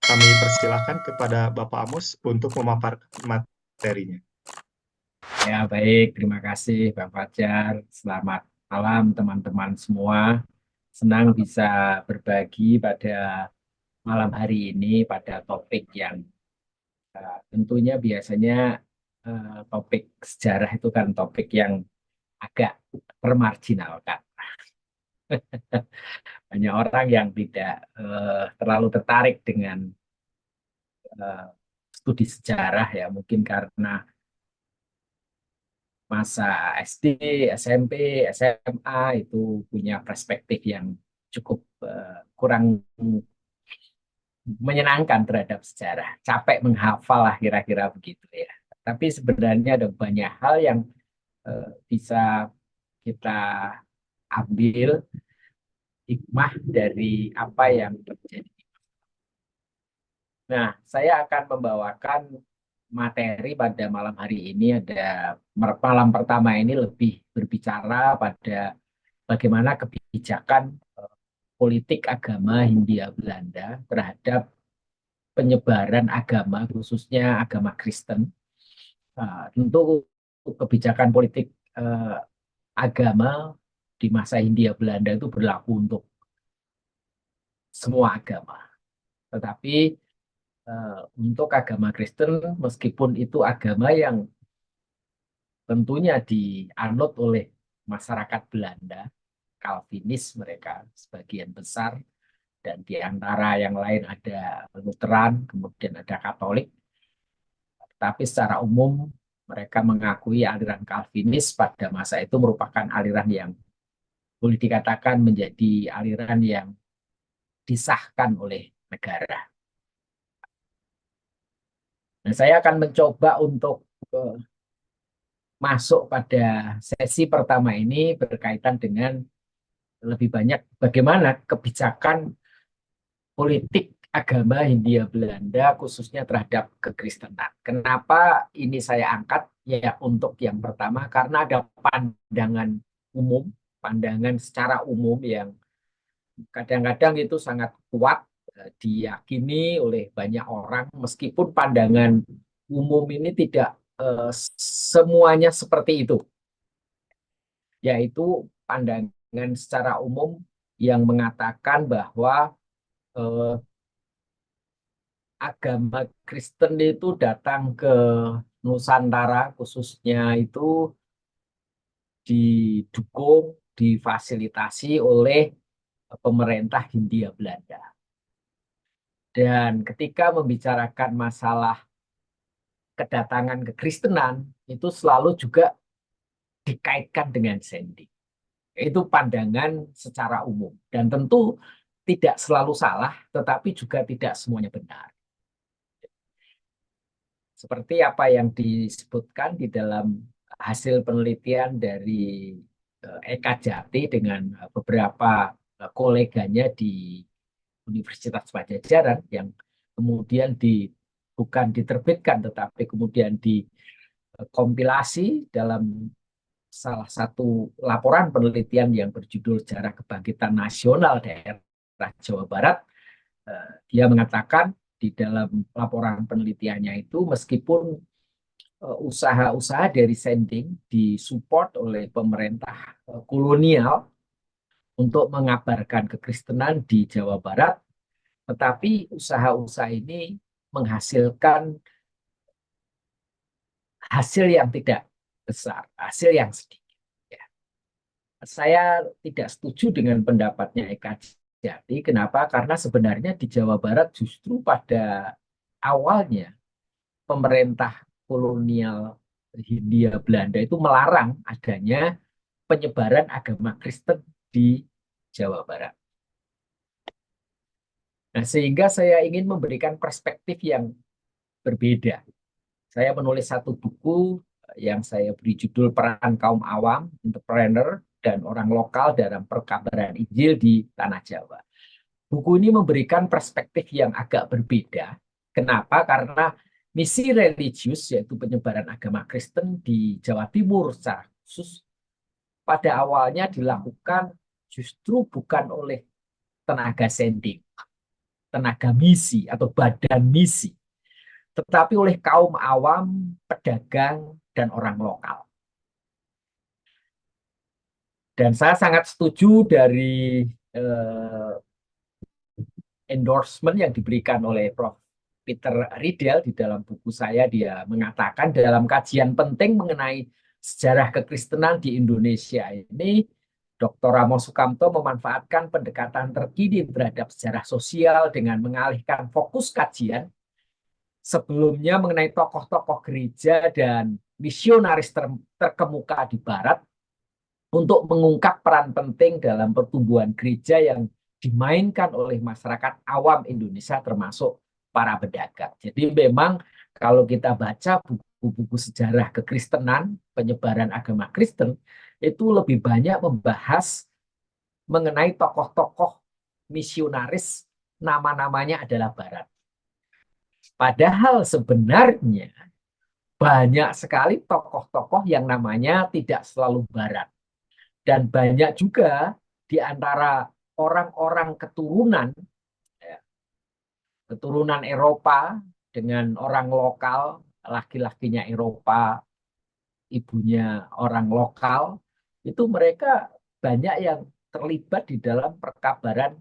kami persilahkan kepada Bapak Amos untuk memaparkan materinya. Ya, baik. Terima kasih, Bang Fajar. Selamat malam, teman-teman semua. Senang bisa berbagi pada malam hari ini pada topik yang tentunya biasanya topik sejarah itu kan topik yang agak termarginalkan. Banyak orang yang tidak terlalu tertarik dengan eh, studi sejarah ya, mungkin karena masa SD, SMP, SMA itu punya perspektif yang cukup kurang menyenangkan terhadap sejarah. Capek menghafal lah kira-kira begitu ya. Tapi sebenarnya ada banyak hal yang bisa kita ambil hikmah dari apa yang terjadi. Nah, saya akan membawakan materi pada malam hari ini. Malam pertama ini lebih berbicara pada bagaimana kebijakan politik agama Hindia Belanda terhadap penyebaran agama, khususnya agama Kristen. Tentu kebijakan politik eh, agama di masa Hindia Belanda itu berlaku untuk semua agama. Tetapi untuk agama Kristen, meskipun itu agama yang tentunya dianut oleh masyarakat Belanda, Calvinis mereka sebagian besar, dan di antara yang lain ada Lutheran, kemudian ada Katolik, tapi secara umum mereka mengakui aliran Calvinis pada masa itu merupakan aliran yang boleh dikatakan menjadi aliran yang disahkan oleh negara. Nah, saya akan mencoba untuk masuk pada sesi pertama ini berkaitan dengan lebih banyak bagaimana kebijakan politik agama Hindia Belanda khususnya terhadap kekristenan. Kenapa ini saya angkat? Ya untuk yang pertama karena ada pandangan umum, pandangan secara umum yang kadang-kadang itu sangat kuat diyakini oleh banyak orang meskipun pandangan umum ini tidak semuanya seperti itu, yaitu pandangan secara umum yang mengatakan bahwa eh, agama Kristen itu datang ke Nusantara khususnya itu didukung, difasilitasi oleh pemerintah Hindia Belanda. Dan ketika membicarakan masalah kedatangan kekristenan, itu selalu juga dikaitkan dengan sending. Itu pandangan secara umum. Dan tentu tidak selalu salah, tetapi juga tidak semuanya benar. Seperti apa yang disebutkan di dalam hasil penelitian dari Eka Jati dengan beberapa koleganya di Universitas Pajajaran yang kemudian bukan diterbitkan tetapi kemudian dikompilasi dalam salah satu laporan penelitian yang berjudul Sejarah Kebangkitan Nasional Daerah Jawa Barat. Dia mengatakan di dalam laporan penelitiannya itu meskipun usaha-usaha dari Sending disupport oleh pemerintah kolonial untuk mengabarkan kekristenan di Jawa Barat, tetapi usaha-usaha ini menghasilkan hasil yang tidak besar, hasil yang sedikit. Ya. Saya tidak setuju dengan pendapatnya Eka Jati. Kenapa? Karena sebenarnya di Jawa Barat justru pada awalnya pemerintah kolonial Hindia Belanda itu melarang adanya penyebaran agama Kristen di Jawa Barat. Nah, sehingga saya ingin memberikan perspektif yang berbeda. Saya menulis satu buku yang saya beri judul Peran Kaum Awam, Entrepreneur, dan Orang Lokal dalam Perkabaran Injil di Tanah Jawa. Buku ini memberikan perspektif yang agak berbeda. Kenapa? Karena misi religius, yaitu penyebaran agama Kristen di Jawa Timur secara khusus, pada awalnya dilakukan justru bukan oleh tenaga sending, tenaga misi atau badan misi, tetapi oleh kaum awam, pedagang, dan orang lokal. Dan saya sangat setuju dari endorsement yang diberikan oleh Prof. Peter Riedel di dalam buku saya. Dia mengatakan dalam kajian penting mengenai sejarah kekristenan di Indonesia ini, Dr. Ramo Sukamto memanfaatkan pendekatan terkini terhadap sejarah sosial dengan mengalihkan fokus kajian sebelumnya mengenai tokoh-tokoh gereja dan misionaris terkemuka di Barat untuk mengungkap peran penting dalam pertumbuhan gereja yang dimainkan oleh masyarakat awam Indonesia termasuk para pedagang. Jadi memang kalau kita baca buku-buku sejarah kekristenan, penyebaran agama Kristen, itu lebih banyak membahas mengenai tokoh-tokoh misionaris, nama-namanya adalah Barat. Padahal sebenarnya banyak sekali tokoh-tokoh yang namanya tidak selalu Barat. Dan banyak juga di antara orang-orang keturunan, ya, keturunan Eropa dengan orang lokal, laki-lakinya Eropa, ibunya orang lokal, itu mereka banyak yang terlibat di dalam perkabaran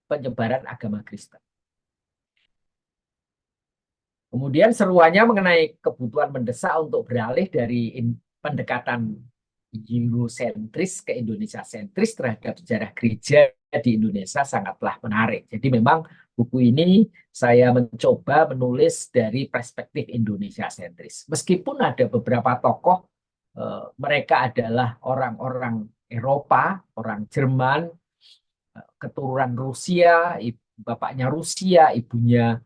penyebaran agama Kristen. Kemudian seruannya mengenai kebutuhan mendesak untuk beralih dari pendekatan Eurosentris ke Indonesia sentris terhadap sejarah gereja di Indonesia sangatlah menarik. Jadi memang buku ini saya mencoba menulis dari perspektif Indonesia sentris. Meskipun ada beberapa tokoh, mereka adalah orang-orang Eropa, orang Jerman, keturunan Rusia, bapaknya Rusia, ibunya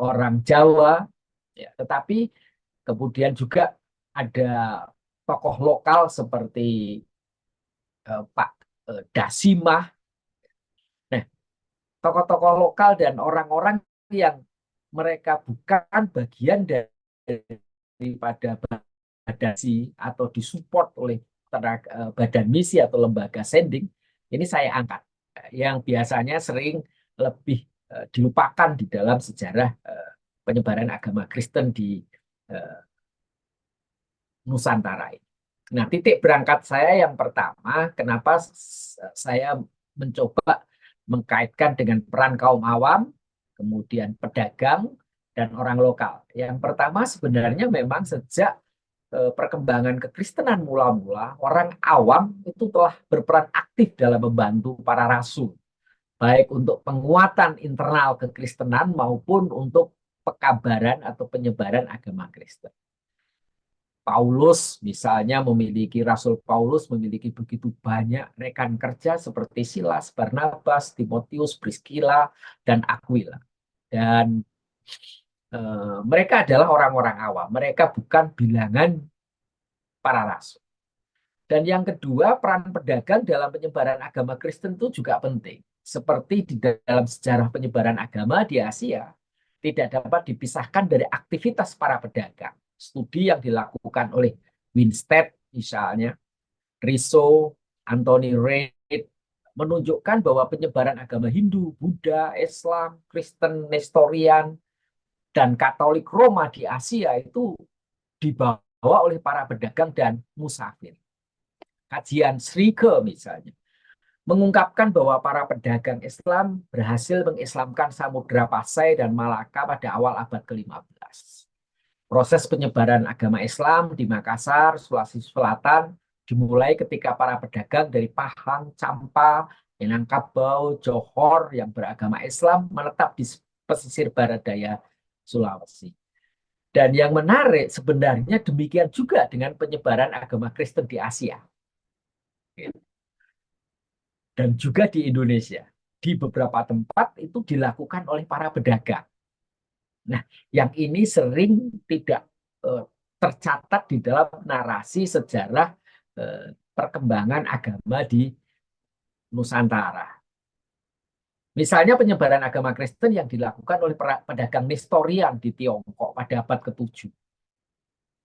orang Jawa, ya, tetapi kemudian juga ada tokoh lokal seperti Pak Dasimah. Nah, tokoh-tokoh lokal dan orang-orang yang mereka bukan bagian daripada badan misi atau disupport oleh badan misi atau lembaga sending, ini saya angkat. Yang biasanya sering lebih dilupakan di dalam sejarah penyebaran agama Kristen di Nusantara ini. Nah, titik berangkat saya yang pertama, kenapa saya mencoba mengkaitkan dengan peran kaum awam, kemudian pedagang, dan orang lokal. Yang pertama sebenarnya memang sejak perkembangan kekristenan mula-mula, orang awam itu telah berperan aktif dalam membantu para rasul, baik untuk penguatan internal kekristenan maupun untuk pekabaran atau penyebaran agama Kristen. Paulus misalnya Rasul Paulus memiliki begitu banyak rekan kerja seperti Silas, Barnabas, Timotius, Priscilla, dan Aquila. Dan mereka adalah orang-orang awam. Mereka bukan bilangan para rasul. Dan yang kedua, peran pedagang dalam penyebaran agama Kristen itu juga penting. Seperti di dalam sejarah penyebaran agama di Asia, tidak dapat dipisahkan dari aktivitas para pedagang. Studi yang dilakukan oleh Winstead misalnya, Riso, Anthony Reid, menunjukkan bahwa penyebaran agama Hindu, Buddha, Islam, Kristen, Nestorian, dan Katolik Roma di Asia itu dibawa oleh para pedagang dan musafir. Kajian Srike misalnya mengungkapkan bahwa para pedagang Islam berhasil mengislamkan Samudra Pasai dan Malaka pada awal abad ke-15. Proses penyebaran agama Islam di Makassar, Sulawesi Selatan dimulai ketika para pedagang dari Pahang, Champa, Minangkabau, Johor yang beragama Islam menetap di pesisir barat daya Sulawesi. Dan yang menarik sebenarnya demikian juga dengan penyebaran agama Kristen di Asia. Dan juga di Indonesia. Di beberapa tempat itu dilakukan oleh para pedagang. Nah, yang ini sering tidak tercatat di dalam narasi sejarah perkembangan agama di Nusantara. Misalnya penyebaran agama Kristen yang dilakukan oleh pedagang Nestorian di Tiongkok pada abad ke-7.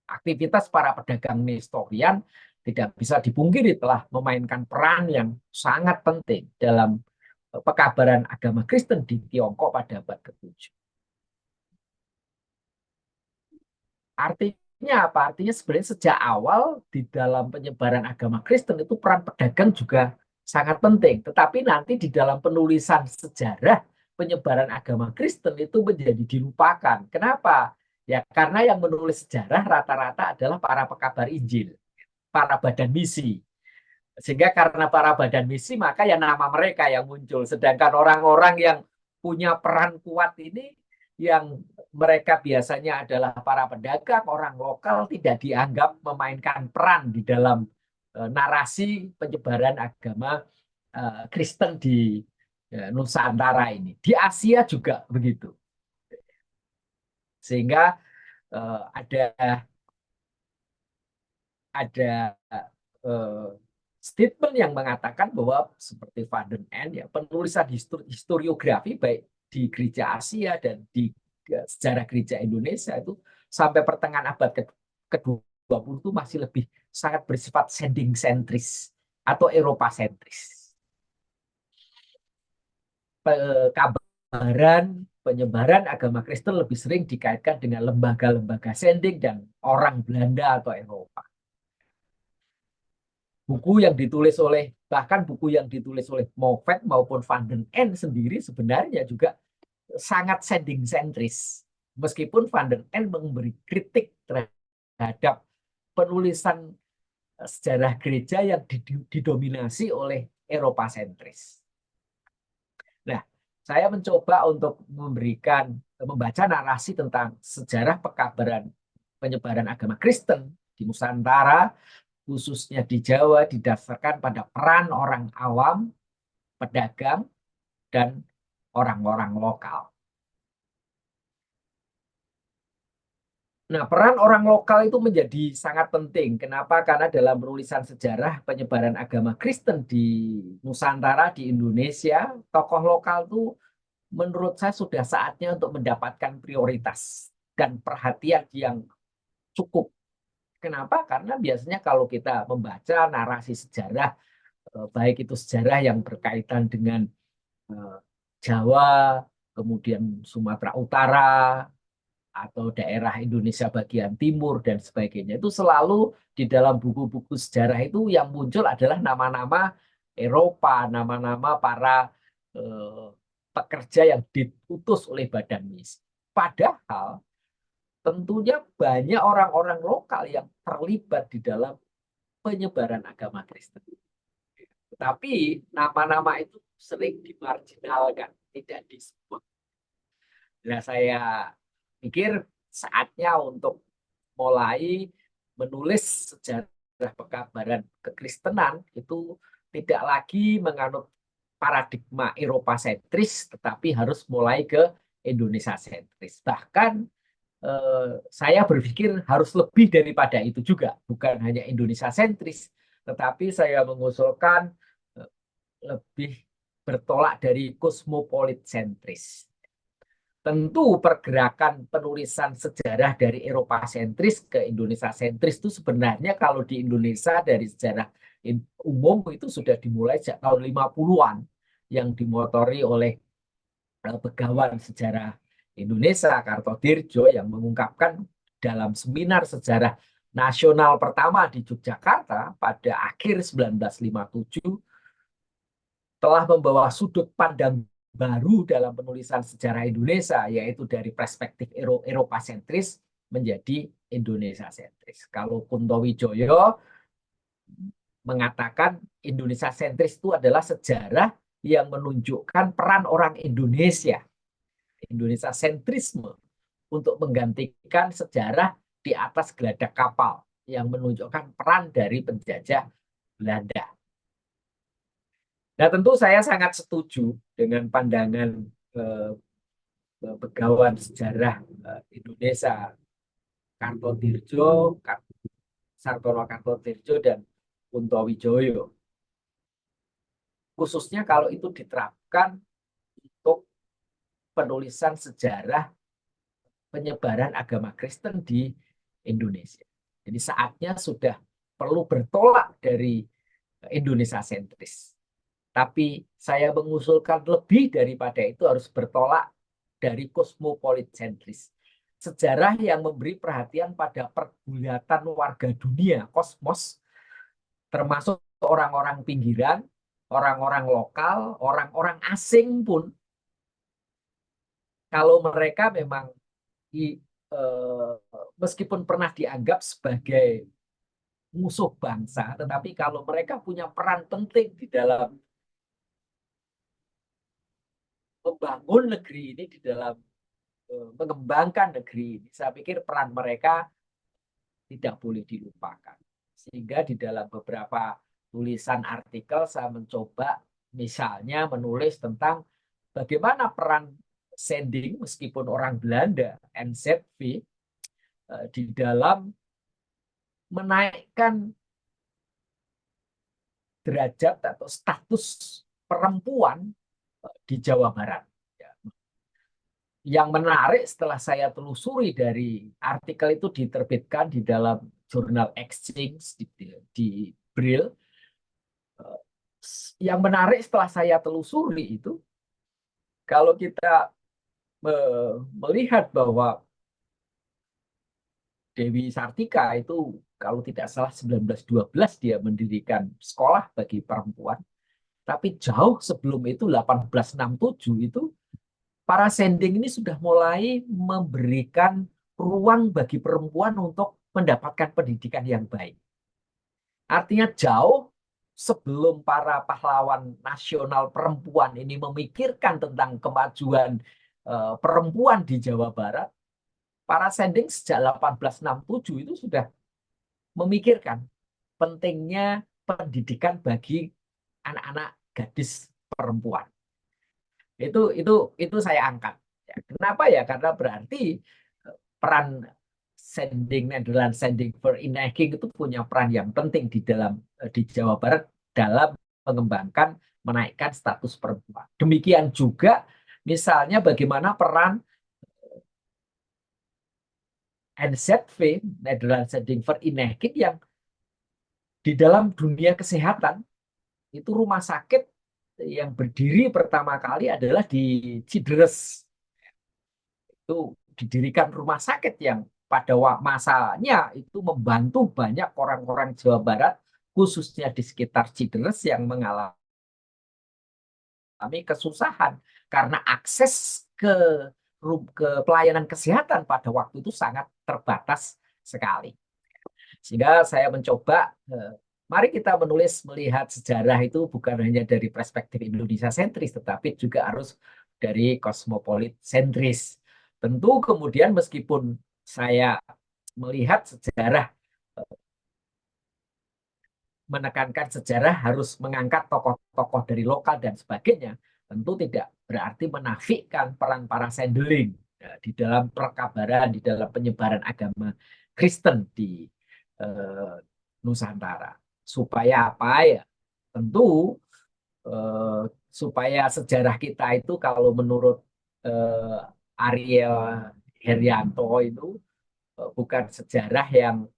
Aktivitas para pedagang Nestorian tidak bisa dipungkiri telah memainkan peran yang sangat penting dalam pekabaran agama Kristen di Tiongkok pada abad ke-7. Artinya apa? Artinya sebenarnya sejak awal di dalam penyebaran agama Kristen itu peran pedagang juga sangat penting. Tetapi nanti di dalam penulisan sejarah penyebaran agama Kristen itu menjadi dilupakan. Kenapa? Ya karena yang menulis sejarah rata-rata adalah para pekabar Injil, para badan misi. Sehingga karena para badan misi maka ya nama mereka yang muncul. Sedangkan orang-orang yang punya peran kuat ini yang mereka biasanya adalah para pedagang, orang lokal tidak dianggap memainkan peran di dalam narasi penyebaran agama Kristen di Nusantara ini. Di Asia juga begitu. Sehingga ada uh, statement yang mengatakan bahwa seperti Van den Ende, ya, penulisan historiografi baik di gereja Asia dan di sejarah gereja Indonesia itu sampai pertengahan abad ke-20 itu masih lebih sangat bersifat sending sentris atau Eropa sentris. Kabaran penyebaran agama Kristen lebih sering dikaitkan dengan lembaga-lembaga sending dan orang Belanda atau Eropa. Bahkan buku yang ditulis oleh Moffat maupun Van den Ende sendiri sebenarnya juga sangat sending sentris. Meskipun Van den Ende memberi kritik terhadap penulisan sejarah gereja yang didominasi oleh Eropa sentris. Nah, saya mencoba untuk membaca narasi tentang sejarah pekabaran penyebaran agama Kristen di Nusantara, khususnya di Jawa, didasarkan pada peran orang awam, pedagang, dan orang-orang lokal. Nah, peran orang lokal itu menjadi sangat penting. Kenapa? Karena dalam penulisan sejarah penyebaran agama Kristen di Nusantara, di Indonesia, tokoh lokal itu menurut saya sudah saatnya untuk mendapatkan prioritas dan perhatian yang cukup. Kenapa? Karena biasanya kalau kita membaca narasi sejarah, baik itu sejarah yang berkaitan dengan Jawa, kemudian Sumatera Utara, atau daerah Indonesia bagian timur dan sebagainya, itu selalu di dalam buku-buku sejarah itu yang muncul adalah nama-nama Eropa, nama-nama para pekerja yang diutus oleh badan misi. Padahal tentunya banyak orang-orang lokal yang terlibat di dalam penyebaran agama Kristen. Tetapi nama-nama itu sering dimarginalkan, tidak disebut. Nah, saya pikir saatnya untuk mulai menulis sejarah pekabaran kekristenan itu tidak lagi menganut paradigma Eropa sentris, tetapi harus mulai ke Indonesia sentris. Bahkan saya berpikir harus lebih daripada itu juga, bukan hanya Indonesia sentris, tetapi saya mengusulkan lebih bertolak dari kosmopolit sentris. Tentu pergerakan penulisan sejarah dari Eropa sentris ke Indonesia sentris itu sebenarnya kalau di Indonesia dari sejarah umum itu sudah dimulai sejak tahun 50-an yang dimotori oleh begawan sejarah Indonesia Kartodirjo yang mengungkapkan dalam seminar sejarah nasional pertama di Yogyakarta pada akhir 1957 telah membawa sudut pandang baru dalam penulisan sejarah Indonesia, yaitu dari perspektif Eropa sentris menjadi Indonesia sentris. Kalau Kunto Wijoyo mengatakan Indonesia sentris itu adalah sejarah yang menunjukkan peran orang Indonesia, Indonesia sentrisme, untuk menggantikan sejarah di atas geladak kapal yang menunjukkan peran dari penjajah Belanda. Nah, tentu saya sangat setuju dengan pandangan begawan sejarah Indonesia Kartodirjo, Sartono Kartodirjo, dan Kunto Wijoyo. Khususnya kalau itu diterapkan untuk penulisan sejarah penyebaran agama Kristen di Indonesia. Jadi saatnya sudah perlu bertolak dari Indonesia sentris. Tapi saya mengusulkan lebih daripada itu harus bertolak dari kosmopolitentris. Sejarah yang memberi perhatian pada pergulatan warga dunia, kosmos, termasuk orang-orang pinggiran, orang-orang lokal, orang-orang asing pun, kalau mereka memang di, eh, meskipun pernah dianggap sebagai musuh bangsa, tetapi kalau mereka punya peran penting di dalam membangun negeri ini, di dalam mengembangkan negeri ini, saya pikir peran mereka tidak boleh dilupakan. Sehingga di dalam beberapa tulisan artikel saya mencoba misalnya menulis tentang bagaimana peran Sending meskipun orang Belanda, NZV, di dalam menaikkan derajat atau status perempuan di Jawa Barat. Ya. Yang menarik setelah saya telusuri dari artikel itu diterbitkan di dalam jurnal Exchange di Brill. Yang menarik setelah saya telusuri itu, kalau kita melihat bahwa Dewi Sartika itu kalau tidak salah 1912 dia mendirikan sekolah bagi perempuan, tapi jauh sebelum itu 1867 itu para sending ini sudah mulai memberikan ruang bagi perempuan untuk mendapatkan pendidikan yang baik. Artinya jauh sebelum para pahlawan nasional perempuan ini memikirkan tentang kemajuan perempuan di Jawa Barat, para sending sejak 1867 itu sudah memikirkan pentingnya pendidikan bagi anak-anak gadis perempuan. Itu saya angkat. Ya, kenapa ya? Karena berarti peran Sending Netherlands Sending Vereniging itu punya peran yang penting di dalam di Jawa Barat dalam mengembangkan menaikkan status perempuan. Demikian juga misalnya bagaimana peran NZV Netherlands Sending Vereniging yang di dalam dunia kesehatan itu rumah sakit yang berdiri pertama kali adalah di Cideres. Itu didirikan rumah sakit yang pada masanya itu membantu banyak orang-orang Jawa Barat, khususnya di sekitar Cideres yang mengalami kesusahan karena akses ke pelayanan kesehatan pada waktu itu sangat terbatas sekali. Sehingga saya mencoba, mari kita melihat sejarah itu bukan hanya dari perspektif Indonesia sentris, tetapi juga harus dari kosmopolit sentris. Tentu kemudian meskipun saya melihat sejarah, menekankan sejarah harus mengangkat tokoh-tokoh dari lokal dan sebagainya, tentu tidak berarti menafikan peran para sendeling di dalam perkabaran, di dalam penyebaran agama Kristen di Nusantara. Supaya apa ya? Tentu supaya sejarah kita itu kalau menurut Ariel Herianto itu bukan sejarah yang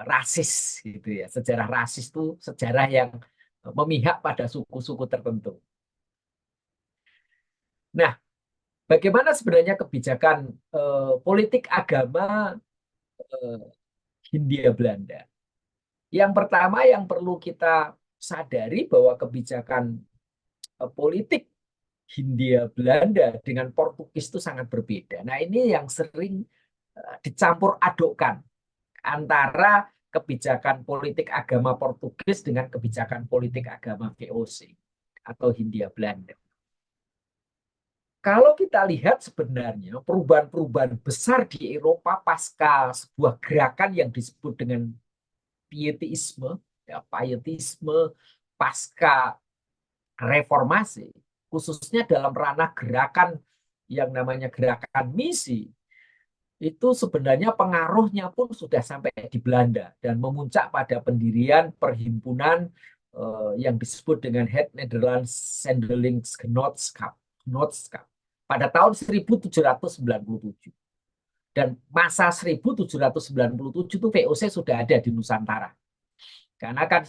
rasis gitu ya. Sejarah rasis itu sejarah yang memihak pada suku-suku tertentu. Nah, bagaimana sebenarnya kebijakan politik agama eh, Hindia Belanda? Yang pertama yang perlu kita sadari bahwa kebijakan politik Hindia Belanda dengan Portugis itu sangat berbeda. Nah, ini yang sering dicampur adukkan antara kebijakan politik agama Portugis dengan kebijakan politik agama VOC atau Hindia Belanda. Kalau kita lihat sebenarnya perubahan-perubahan besar di Eropa pasca sebuah gerakan yang disebut dengan pietisme, ya, pietisme pasca reformasi, khususnya dalam ranah gerakan yang namanya gerakan misi, itu sebenarnya pengaruhnya pun sudah sampai di Belanda dan memuncak pada pendirian perhimpunan yang disebut dengan Het Nederlands Zendelinggenotschap pada tahun 1797. Dan masa 1797 itu VOC sudah ada di Nusantara. Karena kan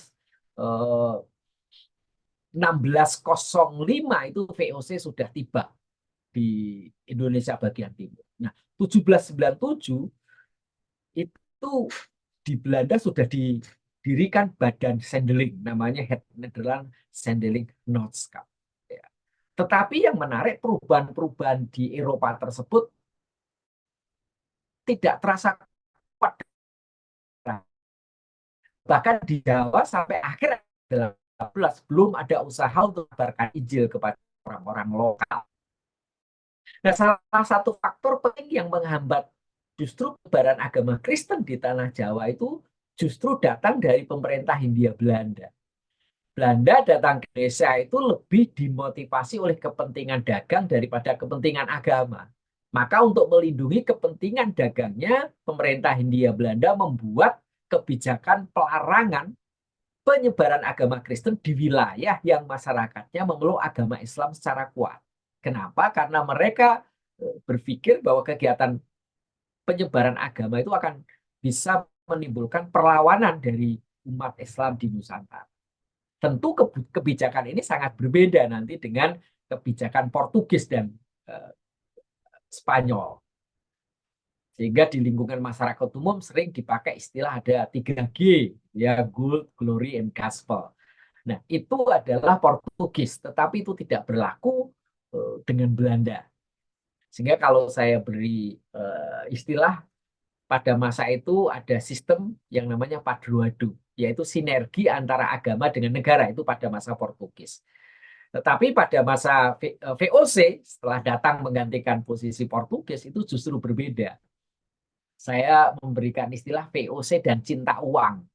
1605 itu VOC sudah tiba di Indonesia bagian timur. Nah, 1797 itu di Belanda sudah didirikan Badan Sandeling, namanya Het Nederland Sandeling Noodschap. Ya. Tetapi yang menarik, perubahan-perubahan di Eropa tersebut tidak terasa kuat. Bahkan di Jawa sampai akhir 18 belum ada usaha untuk menyebarkan Injil kepada orang-orang lokal. Nah, salah satu faktor penting yang menghambat justru penyebaran agama Kristen di tanah Jawa itu justru datang dari pemerintah Hindia Belanda. Belanda datang ke Indonesia itu lebih dimotivasi oleh kepentingan dagang daripada kepentingan agama. Maka untuk melindungi kepentingan dagangnya, pemerintah Hindia Belanda membuat kebijakan pelarangan penyebaran agama Kristen di wilayah yang masyarakatnya memeluk agama Islam secara kuat. Kenapa? Karena mereka berpikir bahwa kegiatan penyebaran agama itu akan bisa menimbulkan perlawanan dari umat Islam di Nusantara. Tentu kebijakan ini sangat berbeda nanti dengan kebijakan Portugis dan Spanyol. Sehingga di lingkungan masyarakat umum sering dipakai istilah ada 3G, ya, Gold, Glory, and Gospel. Nah, itu adalah Portugis, tetapi itu tidak berlaku dengan Belanda. Sehingga kalau saya beri istilah, pada masa itu ada sistem yang namanya padroado, yaitu sinergi antara agama dengan negara, itu pada masa Portugis. Tetapi pada masa VOC, setelah datang menggantikan posisi Portugis, itu justru berbeda. Saya memberikan istilah VOC dan cinta uang.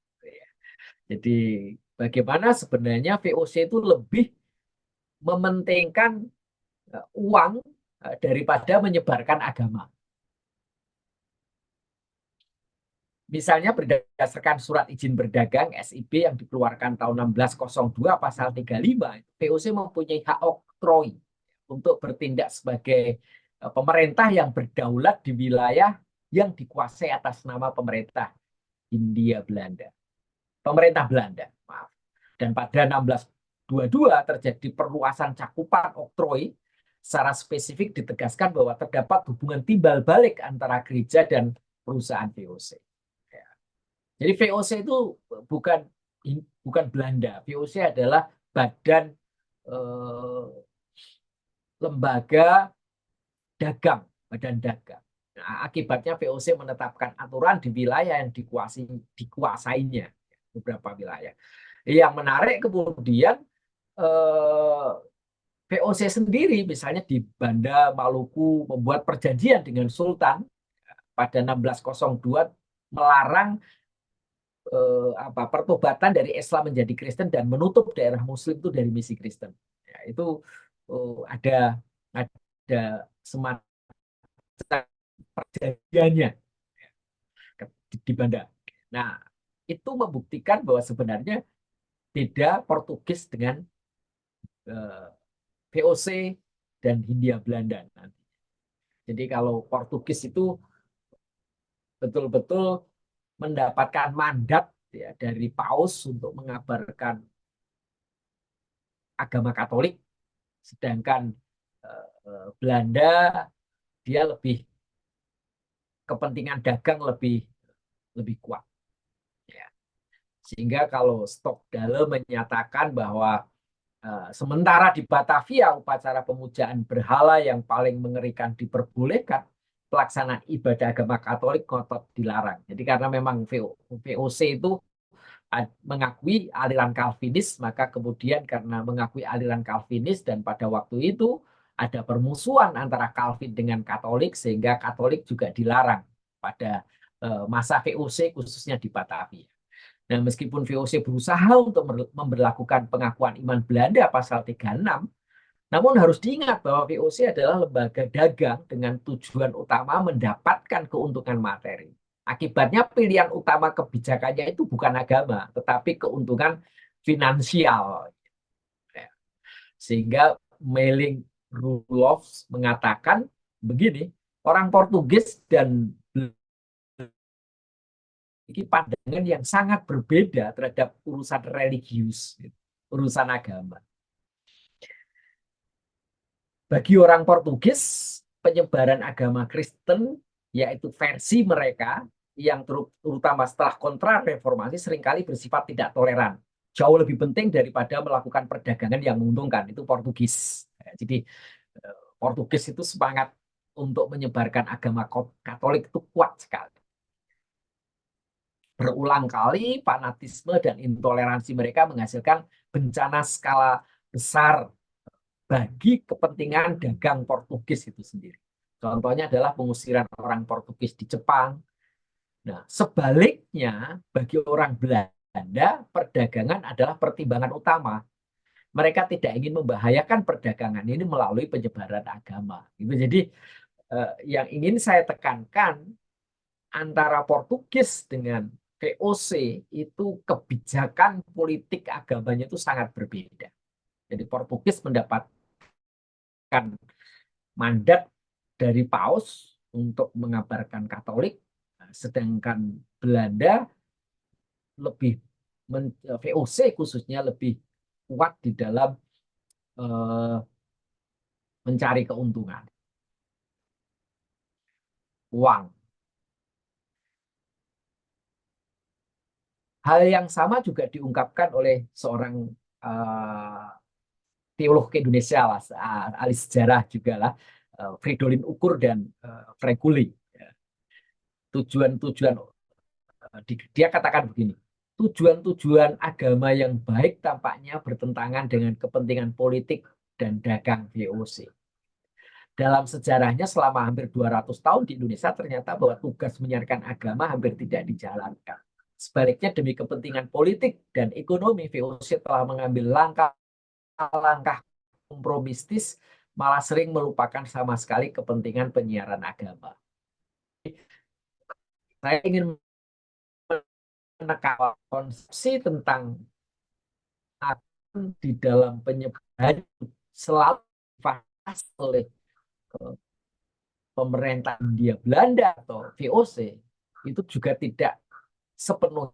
Jadi bagaimana sebenarnya VOC itu lebih mementingkan uang daripada menyebarkan agama. Misalnya berdasarkan surat izin berdagang SIB yang dikeluarkan tahun 1602 pasal 35, VOC mempunyai hak oktroi untuk bertindak sebagai pemerintah yang berdaulat di wilayah yang dikuasai atas nama pemerintah Hindia Belanda. Pemerintah Belanda, maaf. Dan pada 1622 terjadi perluasan cakupan oktroi. Secara spesifik ditegaskan bahwa terdapat hubungan timbal balik antara gereja dan perusahaan VOC. Jadi VOC itu bukan Belanda. VOC adalah badan lembaga dagang, badan dagang. Nah, akibatnya VOC menetapkan aturan di wilayah yang dikuasainya, beberapa wilayah. Yang menarik kemudian VOC sendiri, misalnya di Banda Maluku, membuat perjanjian dengan Sultan pada 1602 melarang pertobatan dari Islam menjadi Kristen dan menutup daerah Muslim itu dari misi Kristen. Ya, itu ada semacam perjanjiannya di Banda. Nah, itu membuktikan bahwa sebenarnya beda Portugis dengan VOC dan Hindia Belanda nanti. Jadi kalau Portugis itu betul-betul mendapatkan mandat ya, dari Paus untuk mengabarkan agama Katolik, sedangkan Belanda dia lebih kepentingan dagang lebih kuat. Ya. Sehingga kalau Stockdale menyatakan bahwa sementara di Batavia upacara pemujaan berhala yang paling mengerikan diperbolehkan, pelaksanaan ibadah agama Katolik ngotot dilarang. Jadi karena memang VOC itu mengakui aliran Calvinis, maka kemudian karena mengakui aliran Calvinis dan pada waktu itu ada permusuhan antara Calvin dengan Katolik, sehingga Katolik juga dilarang pada masa VOC khususnya di Batavia. Nah, meskipun VOC berusaha untuk memberlakukan pengakuan iman Belanda pasal 36, namun harus diingat bahwa VOC adalah lembaga dagang dengan tujuan utama mendapatkan keuntungan materi. Akibatnya pilihan utama kebijakannya itu bukan agama, tetapi keuntungan finansial. Sehingga Mailing Rudolph mengatakan begini, orang Portugis dan memiliki pandangan yang sangat berbeda terhadap urusan religius, urusan agama. Bagi orang Portugis, penyebaran agama Kristen, yaitu versi mereka, yang terutama setelah kontra-reformasi seringkali bersifat tidak toleran. Jauh lebih penting daripada melakukan perdagangan yang menguntungkan. Itu Portugis. Jadi Portugis itu semangat untuk menyebarkan agama Katolik itu kuat sekali. Berulang kali fanatisme dan intoleransi mereka menghasilkan bencana skala besar bagi kepentingan dagang Portugis itu sendiri. Contohnya adalah pengusiran orang Portugis di Jepang. Nah, sebaliknya bagi orang Belanda, perdagangan adalah pertimbangan utama. Mereka tidak ingin membahayakan perdagangan ini melalui penyebaran agama. Jadi yang ingin saya tekankan antara Portugis dengan VOC itu kebijakan politik agamanya itu sangat berbeda. Jadi Portugis mendapatkan mandat dari Paus untuk mengabarkan Katolik, sedangkan Belanda lebih VOC khususnya lebih kuat di dalam mencari keuntungan uang. Hal yang sama juga diungkapkan oleh seorang teolog Indonesia lah, ahli sejarah juga lah, Fridolin Ukur dan Freguli. Tujuan-tujuan dia katakan begini, tujuan-tujuan agama yang baik tampaknya bertentangan dengan kepentingan politik dan dagang VOC. Dalam sejarahnya selama hampir 200 tahun di Indonesia ternyata bahwa tugas menyiarkan agama hampir tidak dijalankan. Sebaliknya demi kepentingan politik dan ekonomi, VOC telah mengambil langkah kompromistis, malah sering melupakan sama sekali kepentingan penyiaran agama. Saya ingin menekan konsepsi tentang di dalam penyebaran selalu difahami oleh pemerintah Hindia Belanda atau VOC itu juga tidak sepenuhnya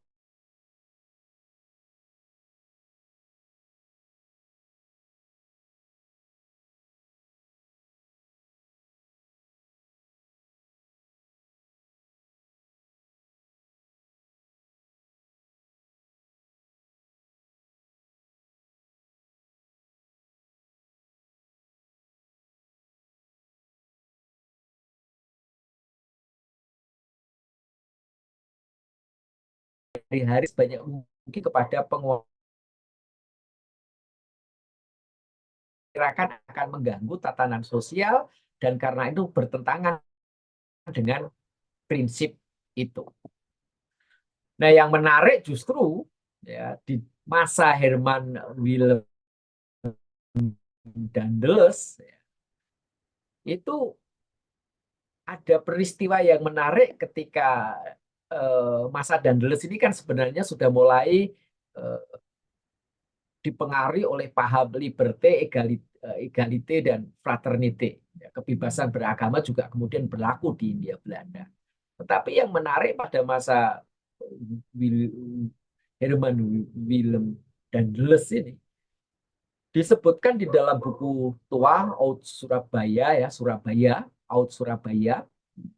hari-hari sebanyak mungkin kepada penguasa akan mengganggu tatanan sosial dan karena itu bertentangan dengan prinsip itu. Nah, yang menarik justru ya di masa Herman Willem Daendels ya, itu ada peristiwa yang menarik ketika masa Daendels ini kan sebenarnya sudah mulai dipengaruhi oleh paham liberté, egalite, dan fraternité. Ya, kebebasan beragama juga kemudian berlaku di Hindia Belanda. Tetapi yang menarik pada masa Herman Willem Daendels ini disebutkan di dalam buku tua Oud Surabaya ya, Oud Surabaya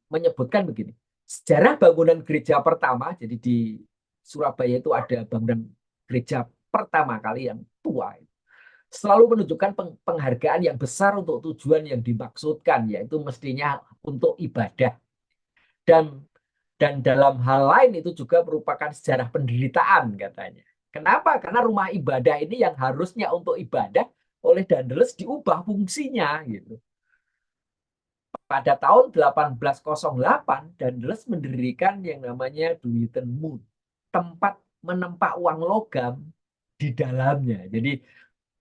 menyebutkan begini. Sejarah bangunan gereja pertama, jadi di Surabaya itu ada bangunan gereja pertama kali yang tua, selalu menunjukkan penghargaan yang besar untuk tujuan yang dimaksudkan, yaitu mestinya untuk ibadah. Dan dalam hal lain itu juga merupakan sejarah penderitaan katanya. Kenapa? Karena rumah ibadah ini yang harusnya untuk ibadah oleh Daendels diubah fungsinya gitu. Pada tahun 1808, Daendels mendirikan yang namanya Duitenmoed, tempat menempa uang logam di dalamnya. Jadi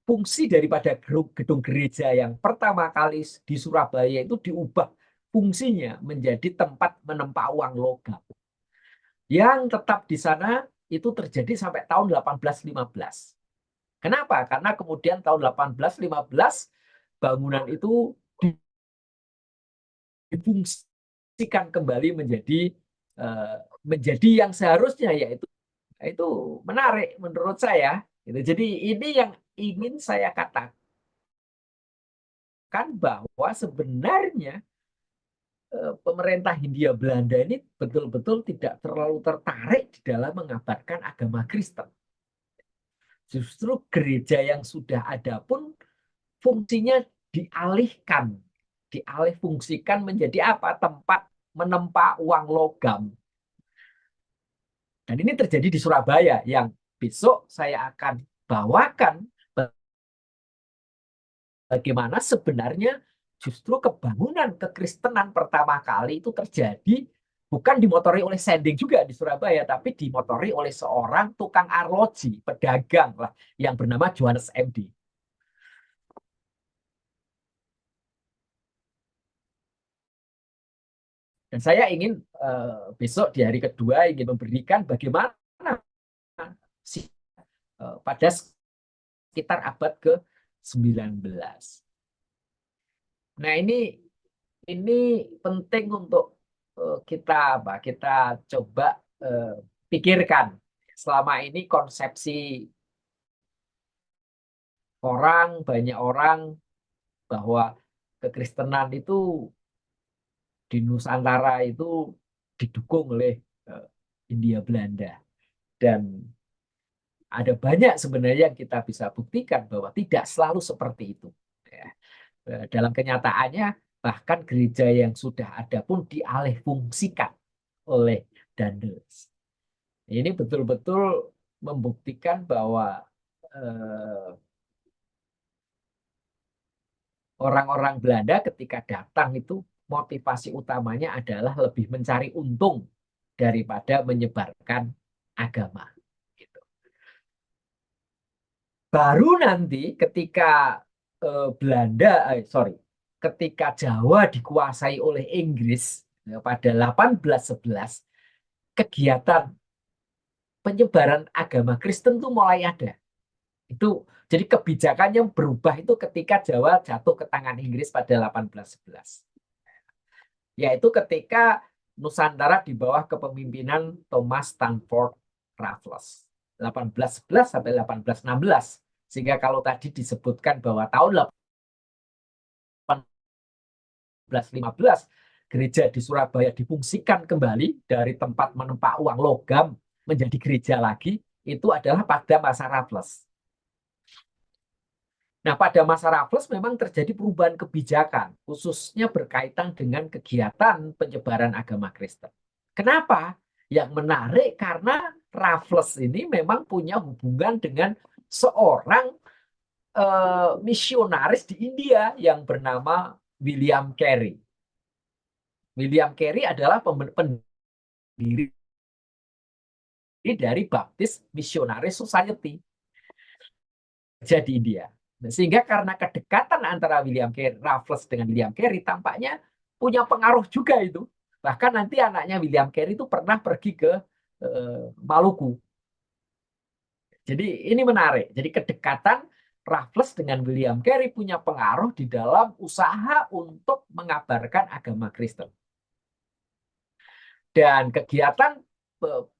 fungsi daripada gedung gereja yang pertama kali di Surabaya itu diubah fungsinya menjadi tempat menempa uang logam. Yang tetap di sana itu terjadi sampai tahun 1815. Kenapa? Karena kemudian tahun 1815 bangunan itu difungsikan kembali menjadi yang seharusnya, yaitu itu menarik menurut saya. Jadi ini yang ingin saya katakan menunjukkan bahwa sebenarnya pemerintah Hindia Belanda ini betul-betul tidak terlalu tertarik di dalam mengabarkan agama Kristen. Justru gereja yang sudah ada pun fungsinya dialihkan, dialih fungsikan menjadi apa? Tempat menempa uang logam. Dan ini terjadi di Surabaya yang besok saya akan bawakan bagaimana sebenarnya justru kebangunan kekristenan pertama kali itu terjadi bukan dimotori oleh Sending juga di Surabaya, tapi dimotori oleh seorang tukang arloji, pedagang lah, yang bernama Johannes MD. Dan saya ingin besok di hari kedua ingin memberikan bagaimana pada sekitar abad ke-19. Nah, ini penting untuk kita coba pikirkan. Selama ini konsepsi banyak orang bahwa kekristenan itu di Nusantara itu didukung oleh Hindia Belanda. Dan ada banyak sebenarnya yang kita bisa buktikan bahwa tidak selalu seperti itu. Ya. Dalam kenyataannya, bahkan gereja yang sudah ada pun dialihfungsikan oleh Daendels. Ini betul-betul membuktikan bahwa orang-orang Belanda ketika datang itu motivasi utamanya adalah lebih mencari untung daripada menyebarkan agama. Gitu. Baru nanti ketika ketika Jawa dikuasai oleh Inggris pada 1811, kegiatan penyebaran agama Kristen itu mulai ada. Itu jadi kebijakannya berubah itu ketika Jawa jatuh ke tangan Inggris pada 1811. Yaitu ketika Nusantara di bawah kepemimpinan Thomas Stamford Raffles 1811 sampai 1816. Sehingga kalau tadi disebutkan bahwa tahun 1815 gereja di Surabaya difungsikan kembali dari tempat menempa uang logam menjadi gereja lagi, itu adalah pada masa Raffles. Nah, pada masa Raffles memang terjadi perubahan kebijakan, khususnya berkaitan dengan kegiatan penyebaran agama Kristen. Kenapa? Yang menarik karena Raffles ini memang punya hubungan dengan seorang misionaris di India yang bernama William Carey. William Carey adalah pendiri dari Baptist Missionary Society di India. Sehingga karena kedekatan antara William Carey, Raffles dengan William Carey tampaknya punya pengaruh juga itu. Bahkan nanti anaknya William Carey itu pernah pergi ke Maluku. Jadi ini menarik. Jadi kedekatan Raffles dengan William Carey punya pengaruh di dalam usaha untuk mengabarkan agama Kristen. Dan kegiatan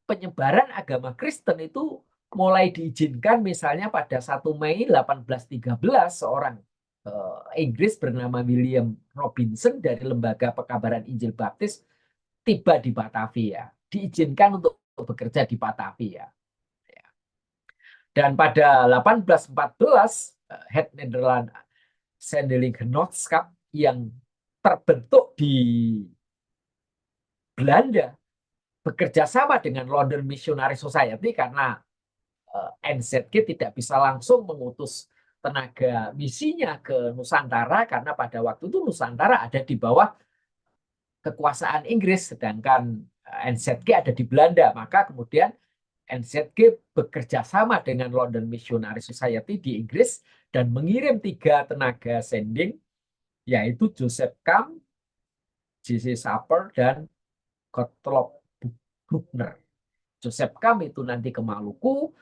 penyebaran agama Kristen itu mulai diizinkan misalnya pada 1 Mei 1813 seorang Inggris bernama William Robinson dari Lembaga Pekabaran Injil Baptis tiba di Batavia. Diizinkan untuk bekerja di Batavia. Dan pada 1814 Het Nederland Zendelingenootschap yang terbentuk di Belanda bekerja sama dengan London Missionary Society karena NZK tidak bisa langsung mengutus tenaga misinya ke Nusantara karena pada waktu itu Nusantara ada di bawah kekuasaan Inggris sedangkan NZK ada di Belanda. Maka kemudian NZK bekerja sama dengan London Missionary Society di Inggris dan mengirim 3 tenaga sending yaitu Joseph Camp, J.C. Sapper, dan Gottlob Bruckner. Joseph Camp itu nanti ke Maluku,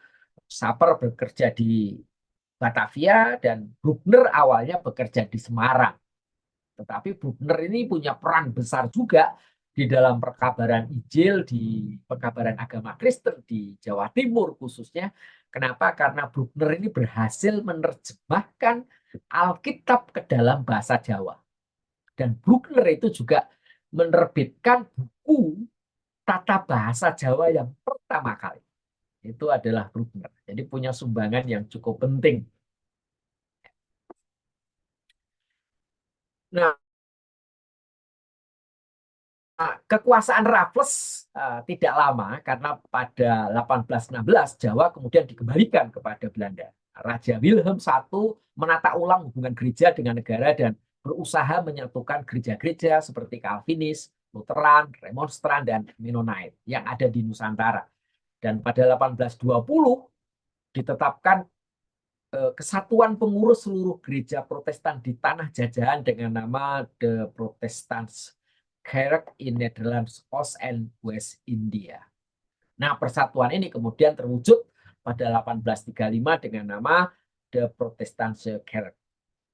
Sapper bekerja di Batavia, dan Bruckner awalnya bekerja di Semarang. Tetapi Bruckner ini punya peran besar juga di dalam perkabaran Injil, di perkabaran agama Kristen di Jawa Timur khususnya. Kenapa? Karena Bruckner ini berhasil menerjemahkan Alkitab ke dalam bahasa Jawa. Dan Bruckner itu juga menerbitkan buku tata bahasa Jawa yang pertama kali. Itu adalah Bruckner. Jadi punya sumbangan yang cukup penting. Nah, kekuasaan Raffles tidak lama karena pada 1816 Jawa kemudian dikembalikan kepada Belanda. Raja Wilhelm I menata ulang hubungan gereja dengan negara dan berusaha menyatukan gereja-gereja seperti Calvinis, Lutheran, Remonstran, dan Mennonite yang ada di Nusantara. Dan pada 1820 ditetapkan kesatuan pengurus seluruh gereja Protestan di tanah jajahan dengan nama The Protestants Kerk in Netherlands, Oost and West India. Nah, persatuan ini kemudian terwujud pada 1835 dengan nama The Protestantse Kerk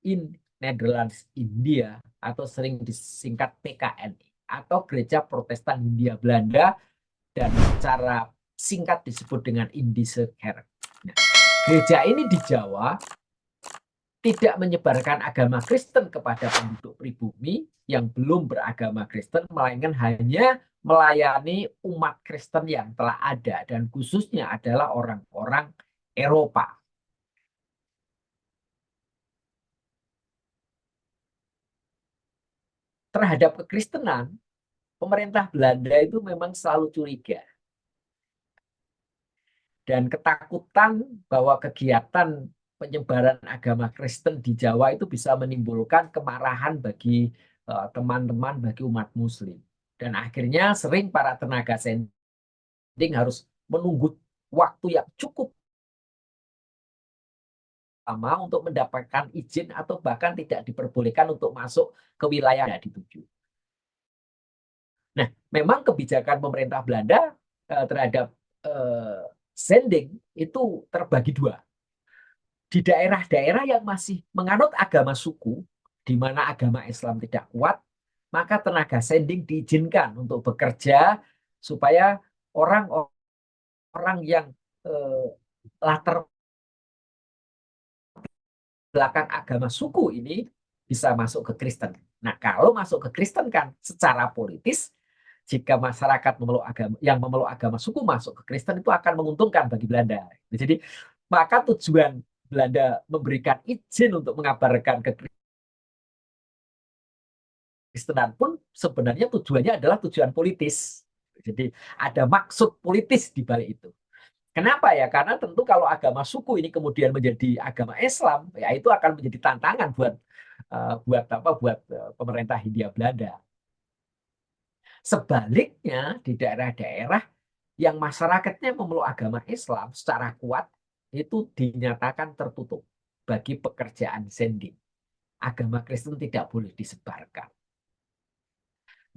in Netherlands, India, atau sering disingkat PKNI, atau Gereja Protestan Hindia Belanda, dan secara singkat disebut dengan Indische Kerk. Nah, gereja ini di Jawa tidak menyebarkan agama Kristen kepada penduduk pribumi yang belum beragama Kristen, melainkan hanya melayani umat Kristen yang telah ada, dan khususnya adalah orang-orang Eropa. Terhadap kekristenan, pemerintah Belanda itu memang selalu curiga dan ketakutan bahwa kegiatan penyebaran agama Kristen di Jawa itu bisa menimbulkan kemarahan bagi teman-teman, bagi umat Muslim. Dan akhirnya sering para tenaga sending harus menunggu waktu yang cukup lama untuk mendapatkan izin atau bahkan tidak diperbolehkan untuk masuk ke wilayah yang dituju. Nah, memang kebijakan pemerintah Belanda terhadap sending itu terbagi dua. Di daerah-daerah yang masih menganut agama suku, di mana agama Islam tidak kuat, maka tenaga sending diizinkan untuk bekerja supaya orang-orang yang latar belakang agama suku ini bisa masuk ke Kristen. Nah, kalau masuk ke Kristen kan secara politis, jika masyarakat yang memeluk agama suku masuk ke Kristen itu akan menguntungkan bagi Belanda. Jadi maka tujuan Belanda memberikan izin untuk mengabarkan kekristenan pun sebenarnya tujuannya adalah tujuan politis. Jadi ada maksud politis di balik itu. Kenapa ya? Karena tentu kalau agama suku ini kemudian menjadi agama Islam, ya itu akan menjadi tantangan buat pemerintah Hindia Belanda. Sebaliknya di daerah-daerah yang masyarakatnya memeluk agama Islam secara kuat itu dinyatakan tertutup bagi pekerjaan sending. Agama Kristen tidak boleh disebarkan.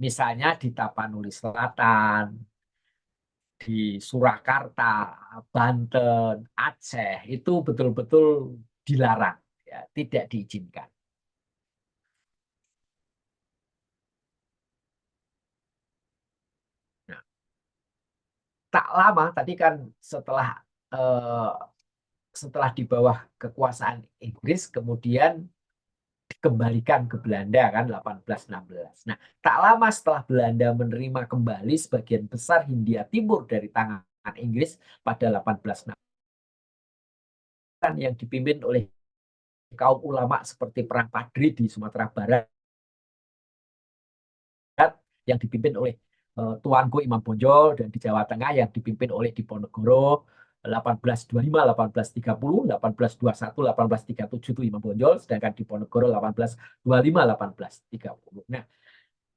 Misalnya di Tapanuli Selatan, di Surakarta, Banten, Aceh itu betul-betul dilarang, ya, tidak diizinkan. Nah, tak lama tadi kan eh, setelah di bawah kekuasaan Inggris kemudian dikembalikan ke Belanda kan 1816. Nah, tak lama setelah Belanda menerima kembali sebagian besar Hindia Timur dari tangan Inggris pada 1816 yang dipimpin oleh kaum ulama seperti Perang Padri di Sumatera Barat yang dipimpin oleh Tuanku Imam Bonjol, dan di Jawa Tengah yang dipimpin oleh Diponegoro 1825, 1830, 1821, 1837 itu Imam Bonjol, sedangkan Diponegoro 1825, 1830. Nah,